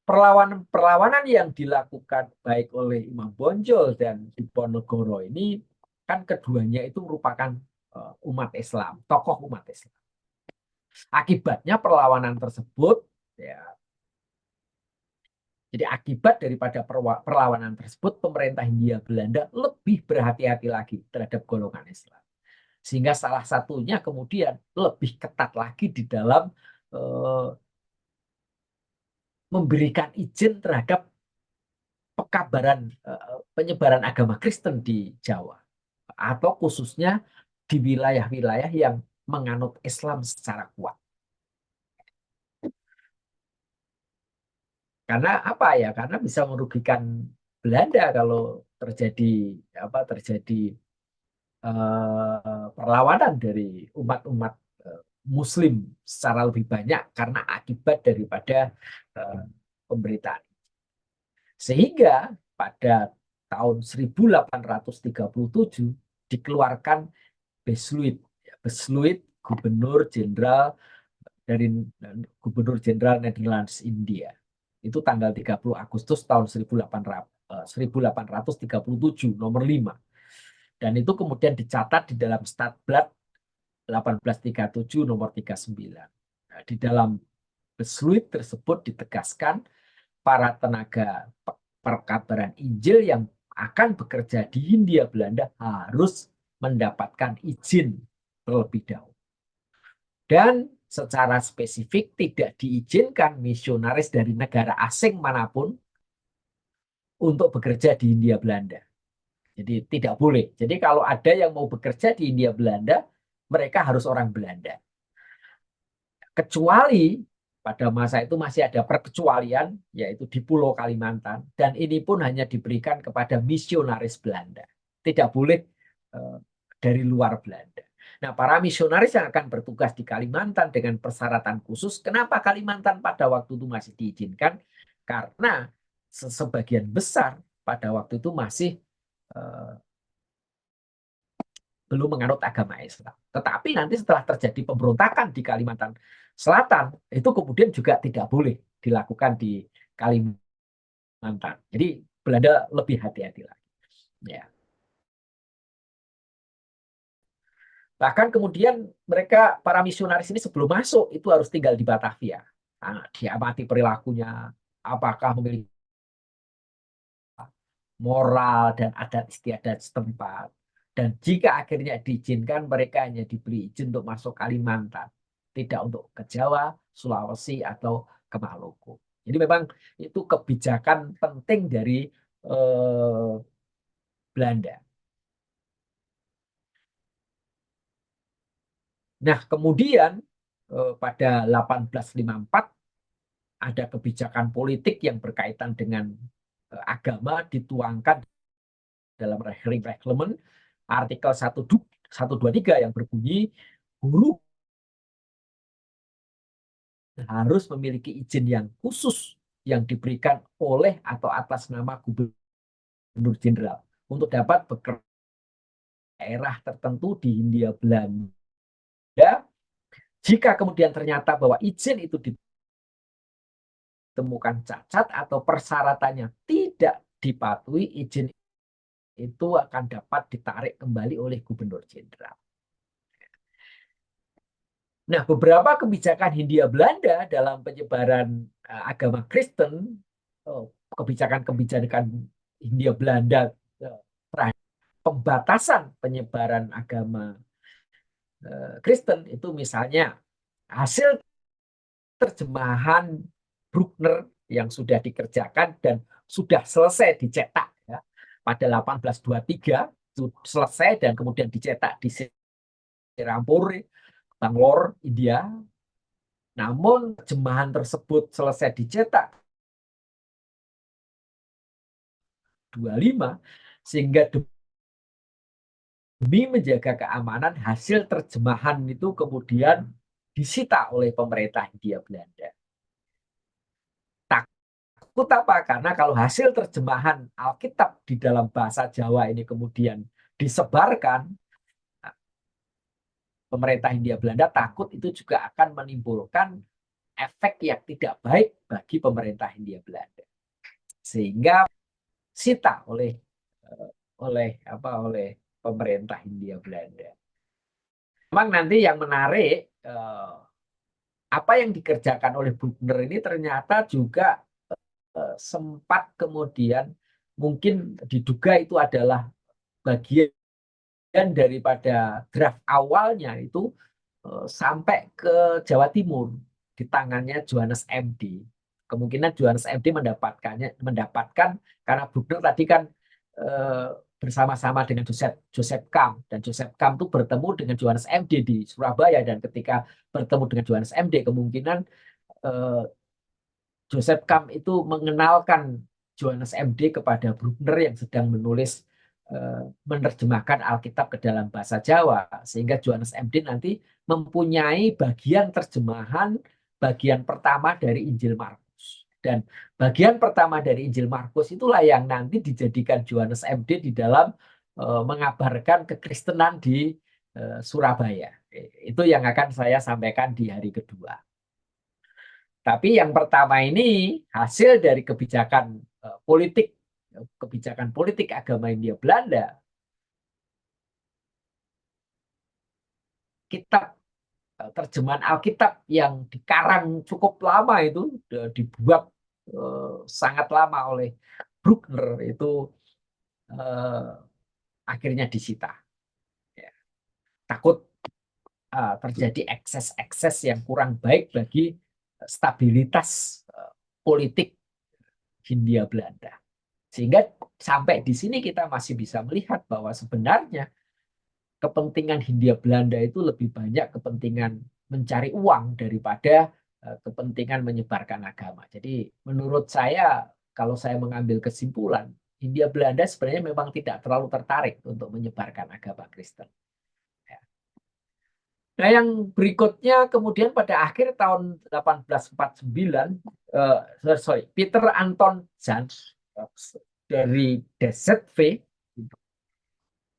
perlawanan-perlawanan yang dilakukan baik oleh Imam Bonjol dan Diponegoro ini kan keduanya itu merupakan umat Islam, tokoh umat Islam. Akibatnya perlawanan tersebut, ya, jadi akibat daripada perlawanan tersebut, pemerintah Hindia Belanda lebih berhati-hati lagi terhadap golongan Islam. Sehingga salah satunya kemudian lebih ketat lagi di dalam memberikan izin terhadap penyebaran agama Kristen di Jawa. Atau khususnya di wilayah-wilayah yang menganut Islam secara kuat. Karena apa ya? Karena bisa merugikan Belanda kalau terjadi perlawanan dari umat-umat Muslim secara lebih banyak karena akibat daripada pemberitaan. Sehingga pada tahun 1837 dikeluarkan Besluit, Besluit Gubernur Jenderal Netherlands India. Itu tanggal 30 Agustus tahun 1837 nomor 5. Dan itu kemudian dicatat di dalam Stadblad 1837 nomor 39. Nah, di dalam Besluit tersebut ditegaskan para tenaga perkabaran Injil yang akan bekerja di Hindia Belanda harus mendapatkan izin terlebih dahulu. Dan secara spesifik tidak diizinkan misionaris dari negara asing manapun untuk bekerja di Hindia Belanda. Jadi tidak boleh. Jadi kalau ada yang mau bekerja di Hindia Belanda, mereka harus orang Belanda. Kecuali pada masa itu masih ada perkecualian, yaitu di Pulau Kalimantan, dan ini pun hanya diberikan kepada misionaris Belanda. Tidak boleh dari luar Belanda. Nah, para misionaris yang akan bertugas di Kalimantan dengan persyaratan khusus, kenapa Kalimantan pada waktu itu masih diizinkan? Karena sebagian besar pada waktu itu masih belum menganut agama Islam. Tetapi nanti setelah terjadi pemberontakan di Kalimantan Selatan, itu kemudian juga tidak boleh dilakukan di Kalimantan. Jadi Belanda lebih hati-hati lagi. Ya. Bahkan kemudian mereka, para misionaris ini sebelum masuk, itu harus tinggal di Batavia. Nah, diamati perilakunya, apakah memiliki moral dan adat istiadat setempat. Dan jika akhirnya diizinkan, mereka hanya diberi izin untuk masuk Kalimantan, tidak untuk ke Jawa, Sulawesi, atau ke Maluku. Jadi memang itu kebijakan penting dari Belanda. Nah, kemudian pada 1854 ada kebijakan politik yang berkaitan dengan agama dituangkan dalam reglemen artikel 123 yang berbunyi guru harus memiliki izin yang khusus yang diberikan oleh atau atas nama gubernur jenderal untuk dapat bekerja di daerah tertentu di Hindia Belanda. Jika kemudian ternyata bahwa izin itu ditemukan cacat atau persyaratannya tidak dipatuhi, izin itu akan dapat ditarik kembali oleh gubernur jenderal. Nah, beberapa kebijakan Hindia Belanda dalam penyebaran agama Kristen, kebijakan-kebijakan Hindia Belanda terhadap pembatasan penyebaran agama Kristen itu misalnya hasil terjemahan Bruckner yang sudah dikerjakan dan sudah selesai dicetak ya, pada 1823 itu selesai dan kemudian dicetak di Serampore, Bangalore, India. Namun terjemahan tersebut selesai dicetak 25 sehingga demi menjaga keamanan hasil terjemahan itu kemudian disita oleh pemerintah Hindia Belanda. Takut apa? Karena kalau hasil terjemahan Alkitab di dalam bahasa Jawa ini kemudian disebarkan, pemerintah Hindia Belanda takut itu juga akan menimbulkan efek yang tidak baik bagi pemerintah Hindia Belanda. Sehingga sita oleh pemerintah Hindia Belanda. Memang nanti yang menarik apa yang dikerjakan oleh Bruckner ini ternyata juga sempat kemudian mungkin diduga itu adalah bagian daripada draft awalnya itu sampai ke Jawa Timur di tangannya Johannes MD. Kemungkinan Johannes MD mendapatkan karena Bruckner tadi kan bersama-sama dengan Joseph Joseph Kam, dan Joseph Kam itu bertemu dengan Johannes MD di Surabaya, dan ketika bertemu dengan Johannes MD kemungkinan eh, Joseph Kam itu mengenalkan Johannes MD kepada Bruckner yang sedang menerjemahkan Alkitab ke dalam bahasa Jawa, sehingga Johannes MD nanti mempunyai bagian terjemahan bagian pertama dari Injil Markus, dan bagian pertama dari Injil Markus itulah yang nanti dijadikan Johannes MD di dalam mengabarkan kekristenan di Surabaya. Itu yang akan saya sampaikan di hari kedua. Tapi yang pertama ini hasil dari kebijakan politik agama Hindia Belanda. Kitab terjemahan Alkitab yang dikarang cukup lama itu dibuat sangat lama oleh Bruckner itu eh, akhirnya disita. Ya. Takut terjadi ekses-ekses yang kurang baik bagi stabilitas politik Hindia Belanda. Sehingga sampai di sini kita masih bisa melihat bahwa sebenarnya kepentingan Hindia Belanda itu lebih banyak kepentingan mencari uang daripada kepentingan menyebarkan agama. Jadi menurut saya, kalau saya mengambil kesimpulan, Hindia Belanda sebenarnya memang tidak terlalu tertarik untuk menyebarkan agama Kristen. Ya. Nah, yang berikutnya kemudian pada akhir tahun 1849, Peter Anton Jans dari DZV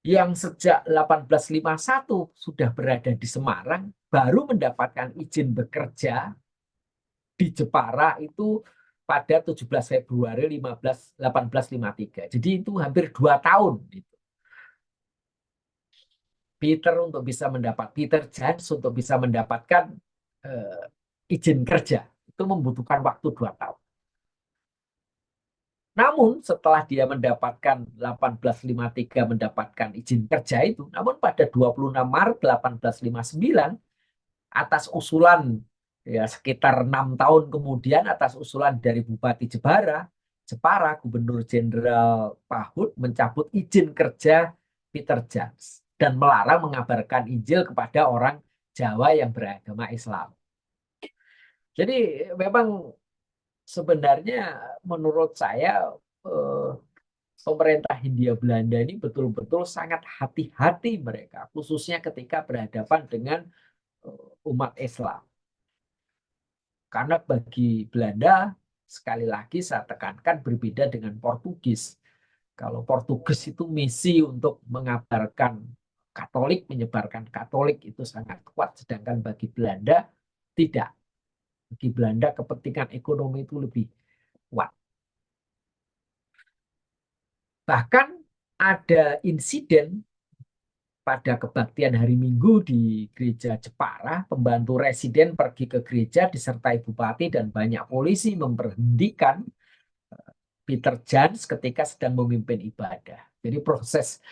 yang sejak 1851 sudah berada di Semarang, baru mendapatkan izin bekerja di Jepara itu pada 17 Februari 1853. Jadi itu hampir 2 tahun. Peter Jans untuk bisa mendapatkan izin kerja itu membutuhkan waktu 2 tahun. Namun setelah dia mendapatkan 1853 mendapatkan izin kerja itu, namun pada 26 Maret 1859 atas usulan, ya sekitar 6 tahun kemudian, atas usulan dari Bupati Jepara, Gubernur Jenderal Pahut mencabut izin kerja Peter Jans dan melarang mengabarkan Injil kepada orang Jawa yang beragama Islam. Jadi memang sebenarnya menurut saya pemerintah Hindia Belanda ini betul-betul sangat hati-hati mereka, khususnya ketika berhadapan dengan umat Islam. Karena bagi Belanda, sekali lagi saya tekankan, berbeda dengan Portugis. Kalau Portugis itu misi untuk mengabarkan Katolik, menyebarkan Katolik itu sangat kuat, sedangkan bagi Belanda tidak. Bagi Belanda kepentingan ekonomi itu lebih kuat. Bahkan ada insiden pada kebaktian hari Minggu di gereja Jepara, pembantu residen pergi ke gereja disertai bupati dan banyak polisi memberhentikan Peter Jans ketika sedang memimpin ibadah. Jadi proses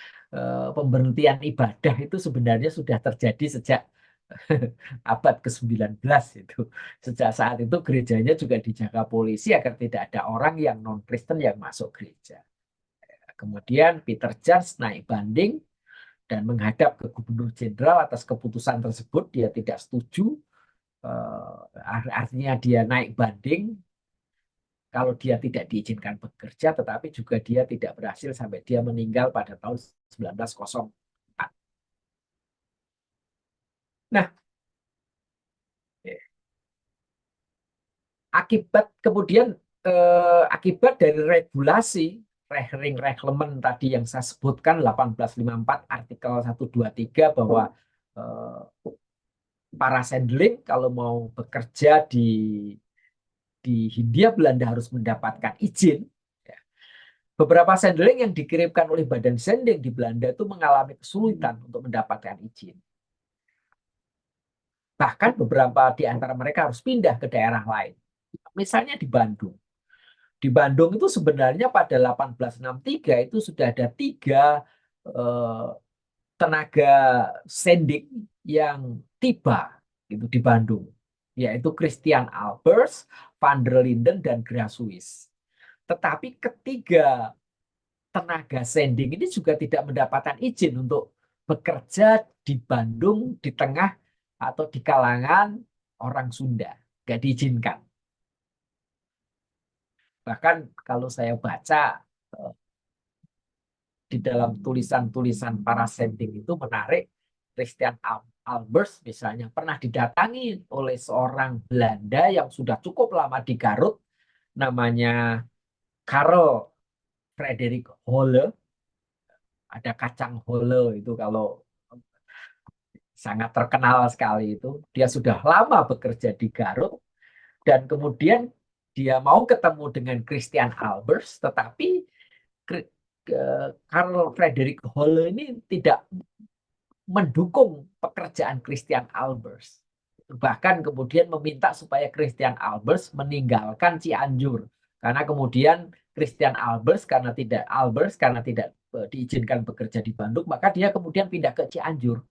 pemberhentian ibadah itu sebenarnya sudah terjadi sejak abad ke-19 itu. Sejak saat itu gerejanya juga dijaga polisi agar tidak ada orang yang non-Kristen yang masuk gereja. Kemudian Peter Jans naik banding dan menghadap ke Gubernur Jenderal atas keputusan tersebut. Dia tidak setuju, artinya dia naik banding kalau dia tidak diizinkan bekerja, tetapi juga dia tidak berhasil sampai dia meninggal pada tahun 1904. Nah, akibat dari regulasi reglemen tadi yang saya sebutkan 1854 artikel 123 bahwa para sendling kalau mau bekerja di Hindia Belanda harus mendapatkan izin. Beberapa sendling yang dikirimkan oleh badan sending di Belanda itu mengalami kesulitan untuk mendapatkan izin. Bahkan beberapa di antara mereka harus pindah ke daerah lain. Misalnya di Bandung. Di Bandung itu sebenarnya pada 1863 itu sudah ada 3 tenaga sending yang tiba gitu di Bandung, yaitu Christian Albers, Van der Linden, dan Grasuis. Tetapi ketiga tenaga sending ini juga tidak mendapatkan izin untuk bekerja di Bandung di tengah atau di kalangan orang Sunda. Nggak diizinkan. Bahkan kalau saya baca eh, di dalam tulisan-tulisan para sending itu menarik, Christian Albers misalnya pernah didatangi oleh seorang Belanda yang sudah cukup lama di Garut, namanya Karel Frederik Holle. Ada kacang Holle itu kalau sangat terkenal sekali itu. Dia sudah lama bekerja di Garut dan kemudian dia mau ketemu dengan Christian Albers, tetapi Karl Friedrich Holle ini tidak mendukung pekerjaan Christian Albers. Bahkan kemudian meminta supaya Christian Albers meninggalkan Cianjur. Karena kemudian Christian Albers karena tidak diizinkan bekerja di Bandung, maka dia kemudian pindah ke Cianjur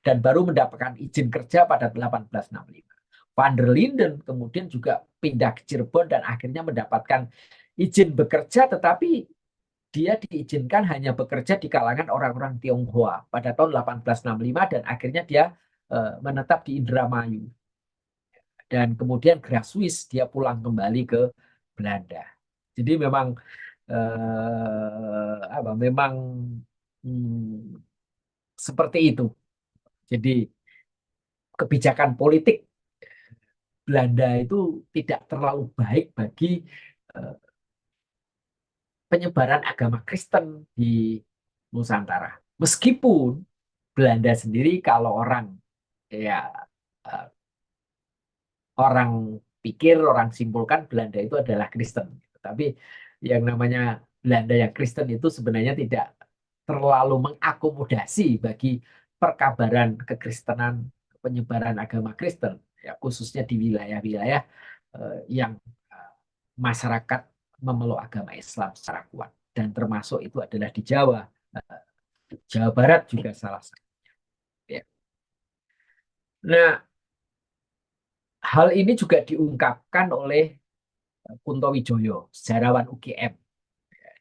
dan baru mendapatkan izin kerja pada 1865. Van der Linden kemudian juga pindah ke Cirebon dan akhirnya mendapatkan izin bekerja, tetapi dia diizinkan hanya bekerja di kalangan orang-orang Tionghoa pada tahun 1865 dan akhirnya dia menetap di Indramayu. Dan kemudian Graswis dia pulang kembali ke Belanda. Jadi memang memang hmm, seperti itu. Jadi kebijakan politik Belanda itu tidak terlalu baik bagi eh, penyebaran agama Kristen di Nusantara. Meskipun Belanda sendiri kalau orang ya eh, orang pikir, orang simpulkan Belanda itu adalah Kristen. Tapi yang namanya Belanda yang Kristen itu sebenarnya tidak terlalu mengakomodasi bagi perkabaran kekristenan, penyebaran agama Kristen, ya khususnya di wilayah-wilayah yang masyarakat memeluk agama Islam secara kuat. Dan termasuk itu adalah di Jawa. Jawa Barat juga salah satu. Ya. Nah, hal ini juga diungkapkan oleh Kunto Wijoyo, sejarawan UGM.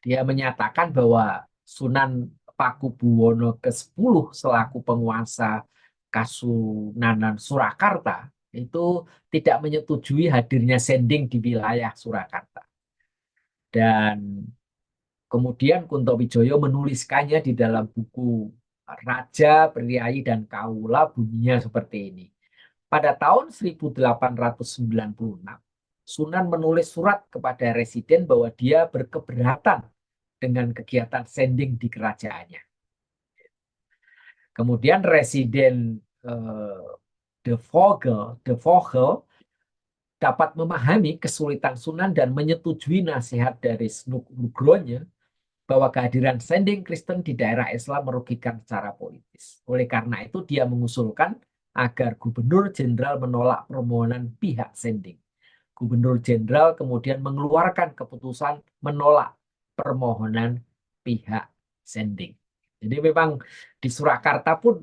Dia menyatakan bahwa Sunan Pakubuwono ke-10 selaku penguasa Kasunanan Surakarta itu tidak menyetujui hadirnya sending di wilayah Surakarta. Dan kemudian Kunto Wijoyo menuliskannya di dalam buku Raja, Priai, dan Kaula bunyinya seperti ini. Pada tahun 1896, Sunan menulis surat kepada residen bahwa dia berkeberatan dengan kegiatan sending di kerajaannya. Kemudian residen De Vogel dapat memahami kesulitan Sunan dan menyetujui nasihat dari Snuk Nugronya bahwa kehadiran sending Kristen di daerah Islam merugikan secara politis. Oleh karena itu dia mengusulkan agar Gubernur Jenderal menolak permohonan pihak sending. Gubernur Jenderal kemudian mengeluarkan keputusan menolak permohonan pihak sending. Jadi memang di Surakarta pun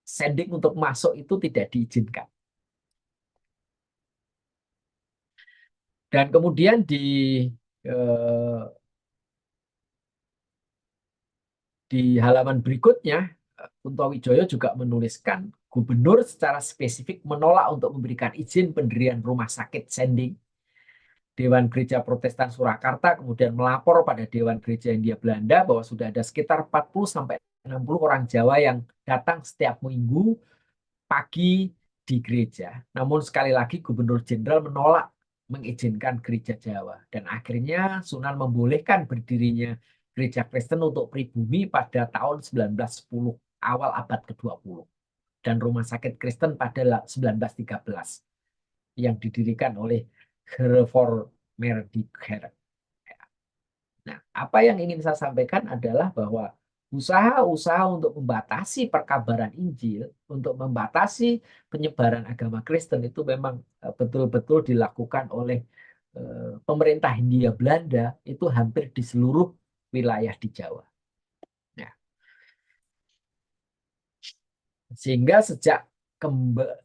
sending untuk masuk itu tidak diizinkan. Dan kemudian eh, di halaman berikutnya, Kunto Wijoyo juga menuliskan gubernur secara spesifik menolak untuk memberikan izin pendirian rumah sakit sending. Dewan Gereja Protestan Surakarta kemudian melapor pada Dewan Gereja Hindia Belanda bahwa sudah ada sekitar 40 sampai 60 orang Jawa yang datang setiap minggu pagi di gereja. Namun sekali lagi Gubernur Jenderal menolak mengizinkan gereja Jawa dan akhirnya Sunan membolehkan berdirinya gereja Kristen untuk pribumi pada tahun 1910 awal abad ke-20 dan rumah sakit Kristen pada 1913 yang didirikan oleh Gereformeer di Gerk. Nah, apa yang ingin saya sampaikan adalah bahwa usaha-usaha untuk membatasi perkabaran Injil, untuk membatasi penyebaran agama Kristen itu memang betul-betul dilakukan oleh pemerintah Hindia Belanda itu hampir di seluruh wilayah di Jawa. Nah, sehingga sejak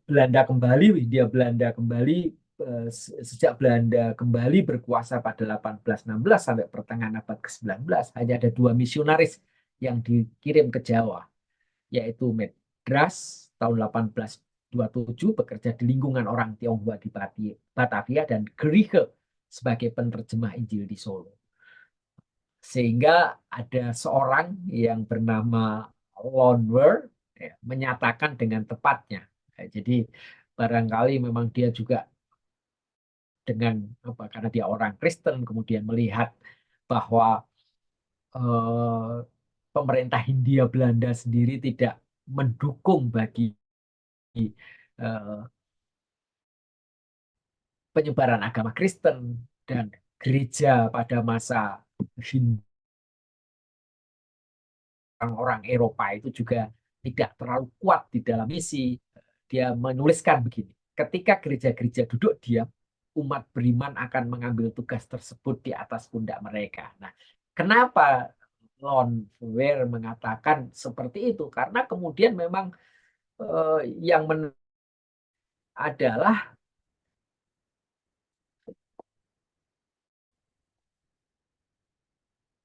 Belanda kembali, Hindia Belanda kembali sejak Belanda kembali berkuasa pada 1816 sampai pertengahan abad ke-19 hanya ada 2 misionaris yang dikirim ke Jawa, yaitu Medras tahun 1827 bekerja di lingkungan orang Tionghoa di Batavia dan Gericke sebagai penerjemah Injil di Solo. Sehingga ada seorang yang bernama Lonwer ya, menyatakan dengan tepatnya. Jadi barangkali memang dia juga dengan karena dia orang Kristen kemudian melihat bahwa pemerintah Hindia Belanda sendiri tidak mendukung bagi eh, penyebaran agama Kristen dan gereja pada masa orang-orang Eropa itu juga tidak terlalu kuat di dalam misi. Dia menuliskan begini, ketika gereja-gereja duduk diam, umat beriman akan mengambil tugas tersebut di atas pundak mereka. Nah, kenapa Lon Ware mengatakan seperti itu? Karena kemudian memang yang adalah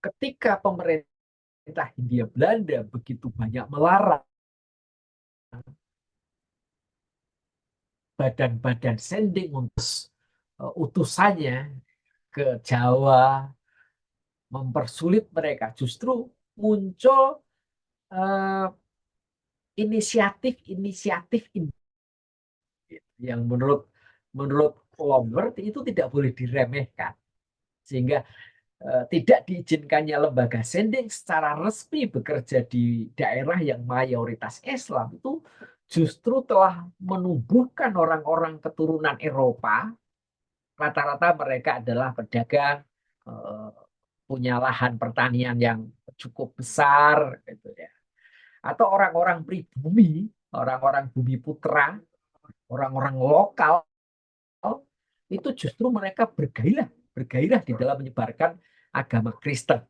ketika pemerintah Hindia Belanda begitu banyak melarang badan-badan sending untuk utusannya ke Jawa, mempersulit mereka, justru muncul inisiatif-inisiatif yang menurut Lambert itu tidak boleh diremehkan, sehingga tidak diizinkannya lembaga sending secara resmi bekerja di daerah yang mayoritas Islam itu justru telah menumbuhkan orang-orang keturunan Eropa. Rata-rata mereka adalah pedagang, punya lahan pertanian yang cukup besar, gitu ya. Atau orang-orang pribumi, orang-orang bumi putra, orang-orang lokal, itu justru mereka bergairah di dalam menyebarkan agama Kristen.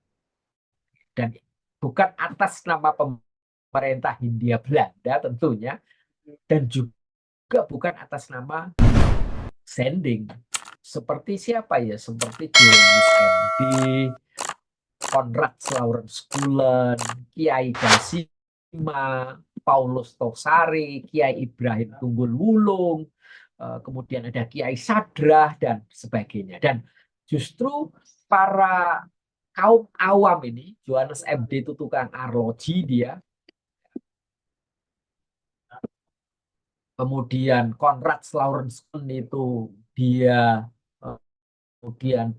Dan bukan atas nama pemerintah Hindia Belanda tentunya, dan juga bukan atas nama sending. Seperti siapa ya? Seperti Johannes MD, Konrad Slauren-Schulen, Kiai Dasima, Paulus Tosari, Kiai Ibrahim Tunggul Wulung, kemudian ada Kiai Sadrah, dan sebagainya. Dan justru para kaum awam ini, Johannes MD itu tukang arloji dia, kemudian Konrad Slauren-Schulen itu dia kemudian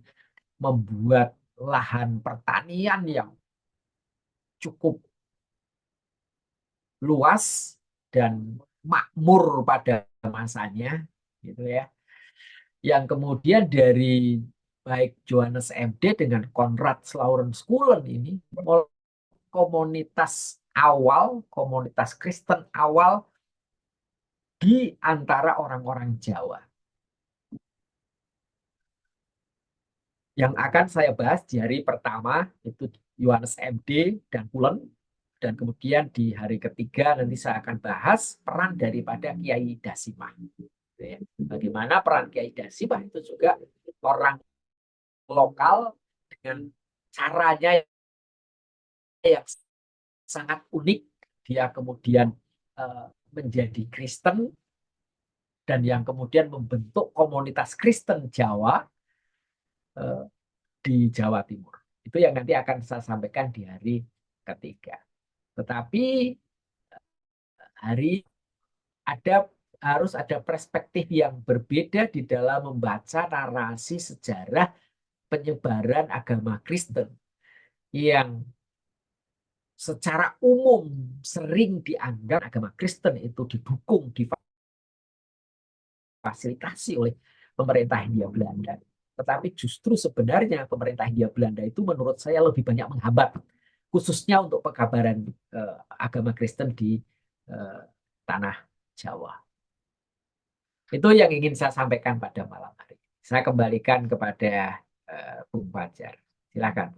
membuat lahan pertanian yang cukup luas dan makmur pada masanya, gitu ya. Yang kemudian dari baik Johannes MD dengan Konrad Slauren-Schulen ini, komunitas Kristen awal di antara orang-orang Jawa. Yang akan saya bahas di hari pertama itu Johannes MD dan Schulen, dan kemudian di hari ketiga nanti saya akan bahas peran daripada Kiai Dasimah. Bagaimana peran Kiai Dasimah itu juga orang lokal dengan caranya yang sangat unik. Dia kemudian menjadi Kristen dan yang kemudian membentuk komunitas Kristen Jawa di Jawa Timur. Itu yang nanti akan saya sampaikan di hari ketiga. Tetapi harus ada perspektif yang berbeda di dalam membaca narasi sejarah penyebaran agama Kristen yang secara umum sering dianggap agama Kristen itu didukung, difasilitasi oleh pemerintah Hindia Belanda. Tetapi justru sebenarnya pemerintah Hindia Belanda itu menurut saya lebih banyak menghambat, khususnya untuk pekabaran agama Kristen di tanah Jawa. Itu yang ingin saya sampaikan pada malam hari. Saya kembalikan kepada Bung Fajar. Silakan.